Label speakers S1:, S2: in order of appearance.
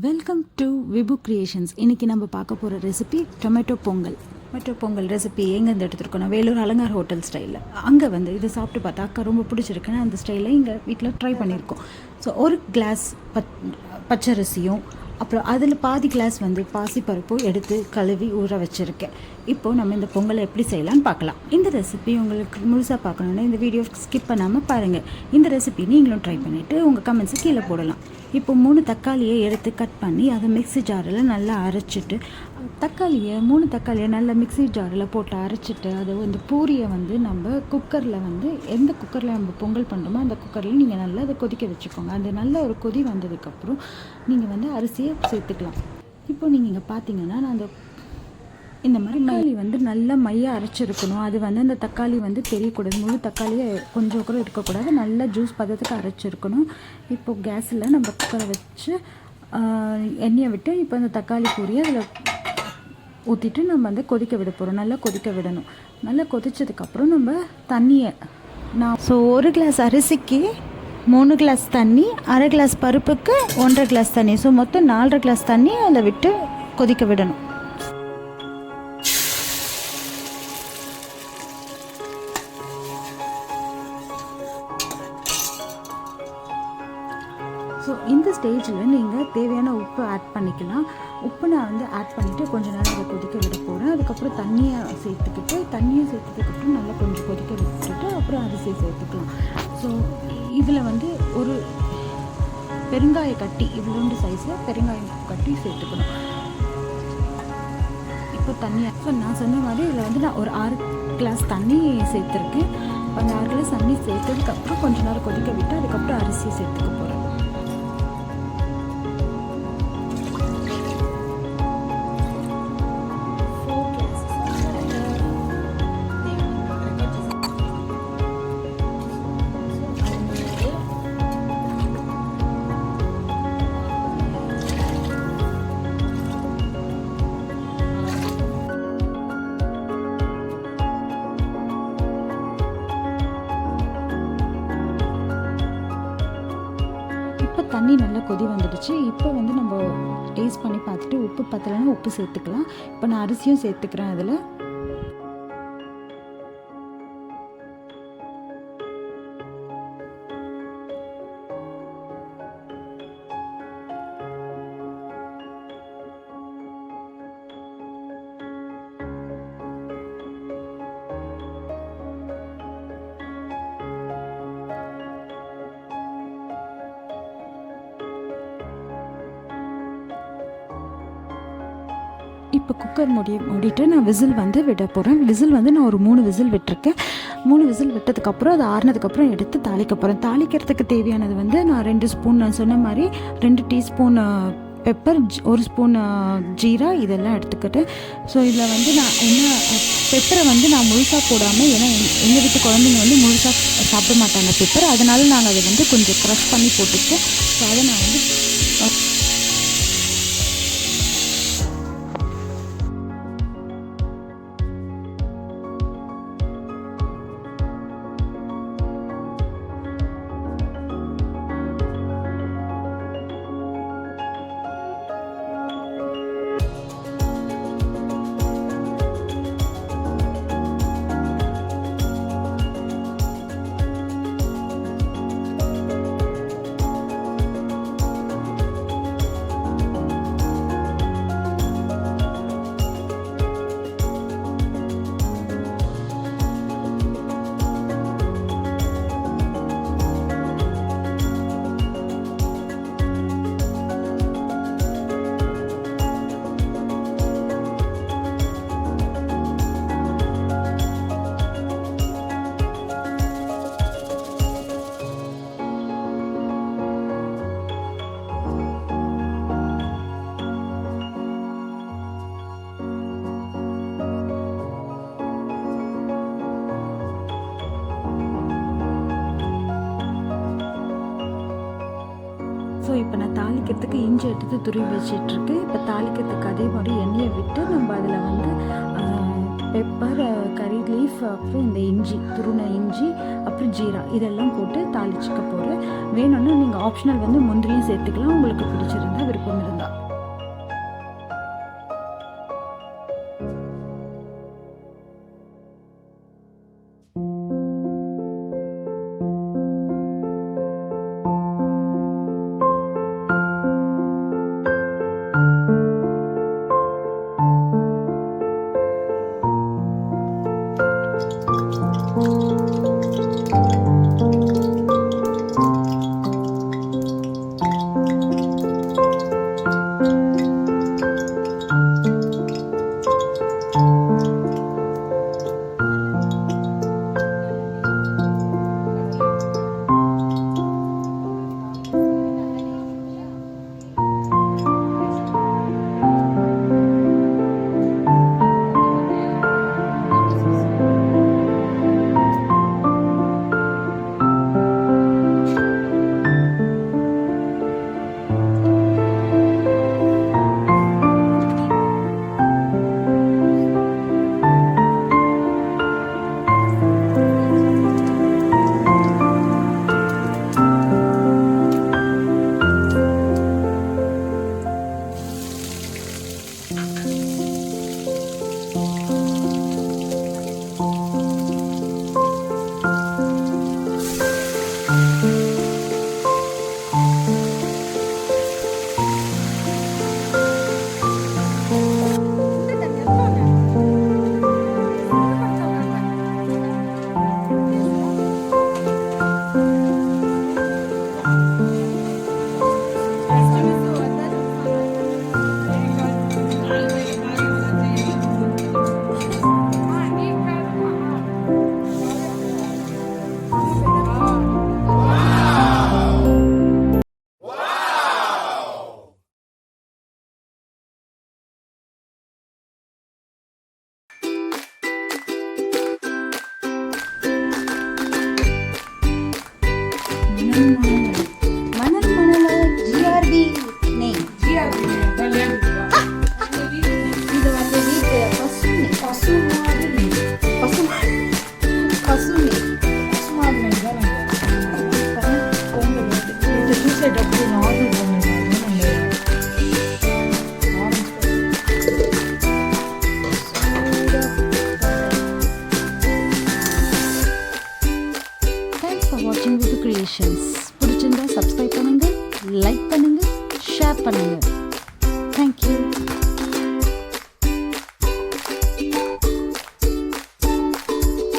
S1: Welcome to விபு creations. இன்றைக்கி நம்ம பார்க்க போகிற ரெசிபி டொமேட்டோ பொங்கல் ரெசிபி எங்கேருந்து எடுத்துருக்கோம்? வேலூர் அலங்கார் ஹோட்டல் ஸ்டைலில். அங்கே வந்து இதை சாப்பிட்டு பார்த்தா அக்கா ரொம்ப பிடிச்சிருக்குன்னு அந்த ஸ்டைலில் இங்கே வீட்டில் ட்ரை பண்ணியிருக்கோம். ஸோ ஒரு கிளாஸ் பச்சரிசியும் அப்புறம் அதில் பாதி கிளாஸ் வந்து பாசிப்பருப்பும் எடுத்து கழுவி ஊற வச்சுருக்கேன். இப்போது நம்ம இந்த பொங்கலை எப்படி செய்யலான்னு பார்க்கலாம். இந்த ரெசிபி உங்களுக்கு முழுசாக பார்க்கணுன்னா இந்த வீடியோ ஸ்கிப் பண்ணாமல் பாருங்கள். இந்த ரெசிபி நீங்களும் ட்ரை பண்ணிவிட்டு உங்கள் கமெண்ட்ஸை கீழே போடலாம். இப்போ 3 தக்காளியை எடுத்து கட் பண்ணி அதை மிக்ஸி ஜாரில் நல்லா அரைச்சிட்டு, 3 தக்காளியை நல்லா மிக்ஸி ஜாரில் போட்டு அரைச்சிட்டு, அதை வந்து பூரியை வந்து நம்ம குக்கரில் வந்து எந்த குக்கரில் நம்ம பொங்கல் பண்ணுறோமோ அந்த குக்கரில் நீங்கள் நல்லா அதை கொதிக்க வச்சுக்கோங்க. அது நல்ல ஒரு கொதி வந்ததுக்கப்புறம் நீங்கள் வந்து அரிசியை சேர்த்துக்கலாம். இப்போ நீங்கள் இங்கே பார்த்தீங்கன்னா நான் அந்த இந்த மாதிரி தக்காளி வந்து நல்லா மையாக அரைச்சிருக்கணும். அது வந்து அந்த தக்காளி வந்து தெரியக்கூடாது, முழு தக்காளியை கொஞ்சம் கூட இருக்கக்கூடாது, நல்லா ஜூஸ் பதத்துக்கு அரைச்சிருக்கணும். இப்போது கேஸில் நம்ம குக்கரை வச்சு எண்ணெயை விட்டு இப்போ அந்த தக்காளி பூரியை அதில் ஊற்றிட்டு நம்ம வந்து கொதிக்க விட போகிறோம். நல்லா கொதிக்க விடணும். நல்லா கொதிச்சதுக்கப்புறம் நம்ம தண்ணியை ஸோ 1 கிளாஸ் அரிசிக்கு 3 கிளாஸ் தண்ணி, 1/2 கிளாஸ் பருப்புக்கு 1/2 கிளாஸ் தண்ணி, ஸோ மொத்தம் 4 கிளாஸ் தண்ணி அதில் விட்டு கொதிக்க விடணும். ஸோ இந்த ஸ்டேஜில் நீங்கள் தேவையான உப்பு ஆட் பண்ணிக்கலாம். உப்பு நான் வந்து ஆட் பண்ணிவிட்டு கொஞ்சம் நேரம் அதை கொதிக்க விட போகிறேன். அதுக்கப்புறம் தண்ணியை சேர்த்ததுக்கப்புறம் நல்லா கொஞ்சம் கொதிக்க விட்டுட்டு அப்புறம் அரிசியை சேர்த்துக்கலாம். ஸோ இதில் வந்து ஒரு பெருங்காய கட்டி, இவ்வளோண்டு சைஸில் பெருங்காயம் கட்டி சேர்த்துக்கணும். இப்போ தண்ணியாக நான் சொன்ன மாதிரி இதில் வந்து நான் ஒரு 6 கிளாஸ் தண்ணி சேர்த்துருக்கேன். அந்த 6 கிளாஸ் தண்ணி சேர்த்ததுக்கப்புறம் கொஞ்சம் நேரம் கொதிக்க விட்டு அதுக்கப்புறம் அரிசியை சேர்த்துக்க போகிறேன். இப்போ தண்ணி நல்லா கொதி வந்துடுச்சு. இப்போ வந்து நம்ம டேஸ்ட் பண்ணி பார்த்துட்டு உப்பு பத்தலைன்னா உப்பு சேர்த்துக்கலாம். இப்போ நான் அரிசியும் சேர்த்துக்கிறேன் அதில். இப்போ குக்கர் மூடிட்டு நான் விசில் வந்து விட போகிறேன். விசில் வந்து நான் ஒரு 3 விசில் விட்டுருக்கேன். 3 விசில் விட்டதுக்கப்புறம் அது ஆறுனதுக்கப்புறம் எடுத்து தாளிக்க போகிறேன். தாளிக்கிறதுக்கு தேவையானது வந்து நான் 2 ஸ்பூன், நான் சொன்ன மாதிரி 2 டீஸ்பூன் பெப்பர், 1 ஸ்பூன் ஜீரா இதெல்லாம் எடுத்துக்கிட்டு, ஸோ இதில் வந்து நான் பெப்பரை வந்து நான் முழுசாக போடாமல், ஏன்னா எங்கள் வீட்டு குழந்தைங்க வந்து முழுசாக சாப்பிட மாட்டாங்க பெப்பர், அதனால நாங்கள் அதை வந்து கொஞ்சம் க்ரஷ் பண்ணி போட்டுருக்கோம். ஸோ அதை நான் வந்து ஸோ இப்போ நான் தாளிக்கிறதுக்கு இஞ்சி எடுத்து துருவி வச்சிட்ருக்கு. இப்போ தாளிக்கிறதுக்கு அதே மாதிரி எண்ணெயை விட்டு நம்ம அதில் வந்து பெப்பர், கறி லீஃப், அப்புறம் இந்த இஞ்சி, துருண இஞ்சி, அப்புறம் ஜீரா இதெல்லாம் போட்டு தாளிச்சிக்க போகிறேன். வேணும்னா நீங்கள் ஆப்ஷனல் வந்து முந்திரியும் சேர்த்துக்கலாம், உங்களுக்கு பிடிச்சிருந்தா, விருப்பம் இருந்தால். ஃபார் வாட்சிங் விபு கிரியேஷன்ஸ். பிடிச்சிருந்தா சப்ஸ்கிரைப் பண்ணுங்கள், லைக் பண்ணுங்கள், ஷேர் பண்ணுங்கள். தேங்க்யூ.